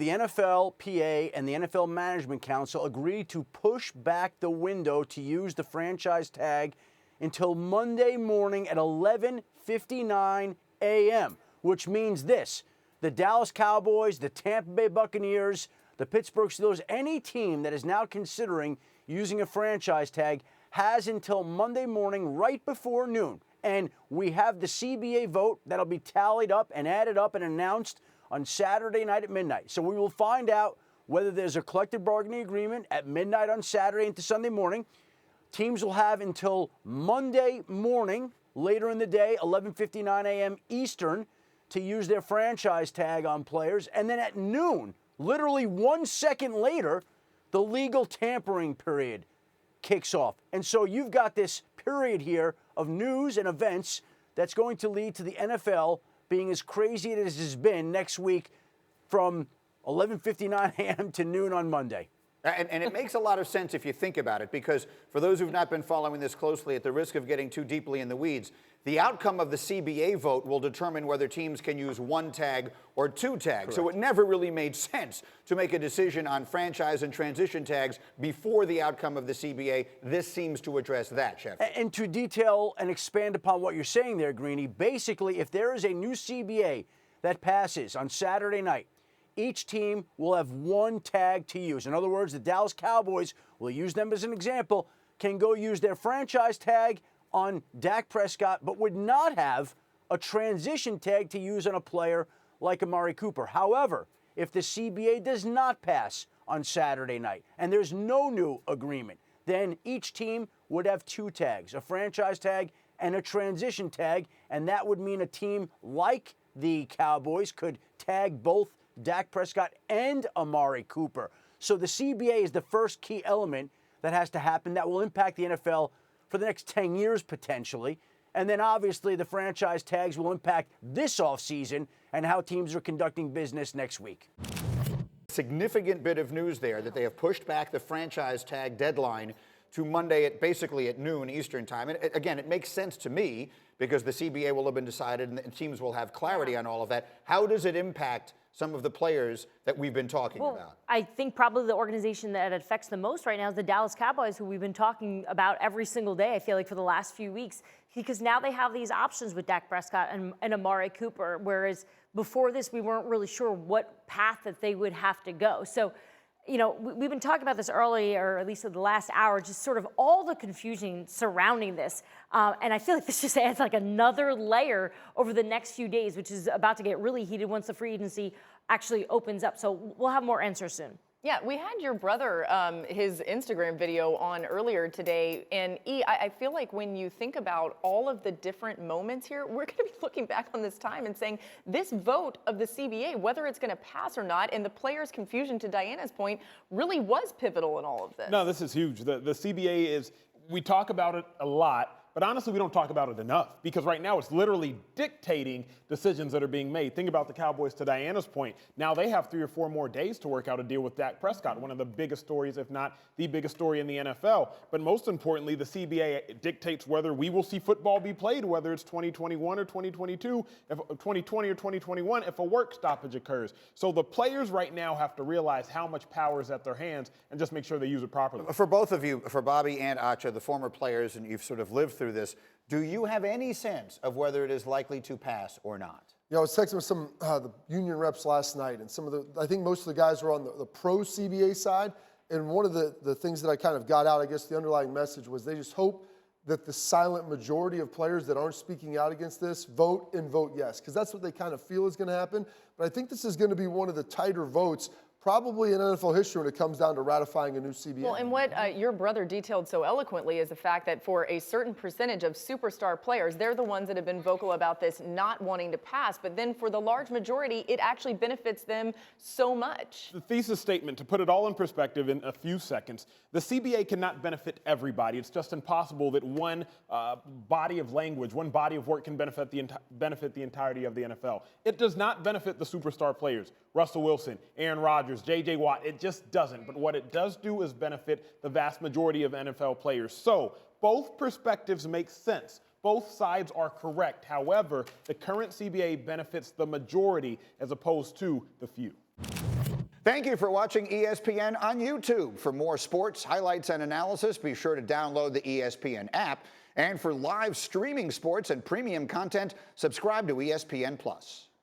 The NFLPA and the NFL Management Council agreed to push back the window to use the franchise tag until Monday morning at 11:59 a.m., which means this: the Dallas Cowboys, the Tampa Bay Buccaneers, the Pittsburgh Steelers, any team that is now considering using a franchise tag has until Monday morning right before noon. And we have the CBA vote that'll be tallied up and added up and announced on Saturday night at midnight. So we will find out whether there's a collective bargaining agreement at midnight on Saturday into Sunday morning. Teams will have until Monday morning, later in the day, 11:59 a.m. Eastern, to use their franchise tag on players. And then at noon, literally 1 second later, the legal tampering period kicks off. And so you've got this period here of news and events that's going to lead to the NFL being as crazy as it has been next week from 11:59 a.m. to noon on Monday. And it makes a lot of sense if you think about it, because for those who've not been following this closely, at the risk of getting too deeply in the weeds, the outcome of the CBA vote will determine whether teams can use one tag or two tags. Correct. So it never really made sense to make a decision on franchise and transition tags before the outcome of the CBA. This seems to address that, Schefter. And to detail and expand upon what you're saying there, Greeny, basically, if there is a new CBA that passes on Saturday night, each team will have one tag to use. In other words, the Dallas Cowboys, we'll use them as an example, can go use their franchise tag on Dak Prescott, but would not have a transition tag to use on a player like Amari Cooper. However, if the CBA does not pass on Saturday night and there's no new agreement, then each team would have two tags, a franchise tag and a transition tag, and that would mean a team like the Cowboys could tag both Dak Prescott and Amari Cooper. So the CBA is the first key element that has to happen that will impact the NFL for the next 10 years potentially. And then obviously the franchise tags will impact this offseason and how teams are conducting business next week. Significant bit of news there that they have pushed back the franchise tag deadline to Monday at basically at noon Eastern time. And again, it makes sense to me because the CBA will have been decided and teams will have clarity on all of that. How does it impact some of the players that we've been talking about? I think probably the organization that it affects the most right now is the Dallas Cowboys, who we've been talking about every single day, I feel like, for the last few weeks, because now they have these options with Dak Prescott and Amari Cooper, whereas before this, we weren't really sure what path that they would have to go. So, you know, we've been talking about this earlier, or at least in the last hour, just sort of all the confusion surrounding this. And I feel like this just adds like another layer over the next few days, which is about to get really heated once the free agency actually opens up. So we'll have more answers soon. Yeah, we had your brother, his Instagram video on earlier today. And I feel like when you think about all of the different moments here, we're going to be looking back on this time and saying this vote of the CBA, whether it's going to pass or not, and the players' confusion, to Diana's point, really was pivotal in all of this. No, this is huge. The CBA is, we talk about it a lot, but honestly, we don't talk about it enough because right now it's literally dictating decisions that are being made. Think about the Cowboys, to Diana's point. Now they have 3 or 4 more days to work out a deal with Dak Prescott, one of the biggest stories, if not the biggest story in the NFL. But most importantly, the CBA dictates whether we will see football be played, whether it's 2021 or 2022, 2020 or 2021, if a work stoppage occurs. So the players right now have to realize how much power is at their hands and just make sure they use it properly. For both of you, for Bobby and Acha, the former players, and you've sort of lived through this, do you have any sense of whether it is likely to pass or not? Yeah, I was texting with some the union reps last night, and some of I think most of the guys were on the pro-CBA side, and one of the things that I kind of got out, I guess the underlying message was they just hope that the silent majority of players that aren't speaking out against this vote yes, because that's what they kind of feel is going to happen. But I think this is going to be one of the tighter votes probably in NFL history when it comes down to ratifying a new CBA. Well, and what your brother detailed so eloquently is the fact that for a certain percentage of superstar players, they're the ones that have been vocal about this not wanting to pass. But then for the large majority, it actually benefits them so much. The thesis statement, to put it all in perspective in a few seconds, the CBA cannot benefit everybody. It's just impossible that one body of language, one body of work can benefit the entirety of the NFL. It does not benefit the superstar players, Russell Wilson, Aaron Rodgers, J.J. Watt. It just doesn't. But what it does do is benefit the vast majority of NFL players. So both perspectives make sense. Both sides are correct. However, the current CBA benefits the majority as opposed to the few. Thank you for watching ESPN on YouTube. For more sports, highlights, and analysis, be sure to download the ESPN app. And for live streaming sports and premium content, subscribe to ESPN+.